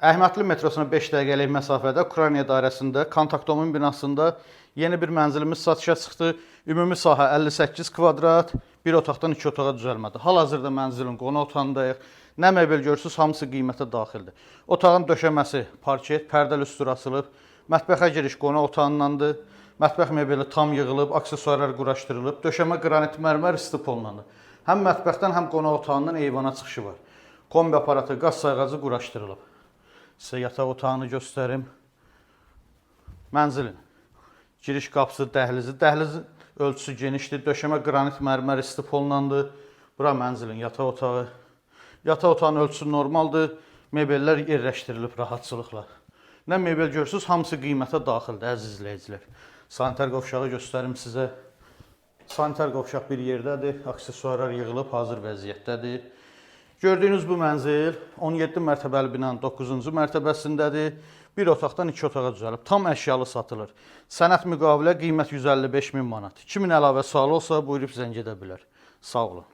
Əhmədli metrosuna 5 dəqiqəlik məsafədə Ukrayna dairəsində Kontaktomun binasında yeni bir mənzilimiz satışa çıxdı. Ümumi sahə 58 kvadrat, bir otaqdan 2 otağa düzəlmədir. Hal-hazırda mənzilin qonaq otağındayıq. Nə mebel görürsünüz, hamısı qiymətə daxildir. Otağın döşəməsi parket, pərdə lüstr asılıb. Mətbəxə giriş qonaq otağındandır. Mətbəx mebeli tam yığılıb, aksesuarlar quraşdırılıb. Döşəmə qranit mərmər istipolundandır. Həm mətbəxdən, həm qonaq otağından eyvana çıxışı var. Kombi aparatı, qaz sayğacı quraşdırılıb. Sizə yataq otağını göstərim. Mənzilin giriş qapısı, dəhlizi. Dəhlizin ölçüsü genişdir. Döşəmə qranit mərmər istipolundandır. Bura mənzilin yataq otağı. Yataq otağının ölçüsü normaldır. Mebellər yerləşdirilib rahatçılıqla. Nə mebel görürsünüz, hamısı qiymətə daxildir, əziz izləyicilər. Sanitar qovşağı göstərim sizə. Sanitar qovşaq bir yerdədir. Aksesuarlar yığılıb, hazır vəziyyətdədir. Gördüyünüz bu mənzil 17 mərtəbəli binanın 9-cu mərtəbəsindədir. Bir otaqdan 2 otağa düzəlib. Tam əşyalı satılır. Sənəd müqavilə qiymət 155 min manat. 2000 əlavə sualı olsa buyurub zəng edə bilər. Sağ olun.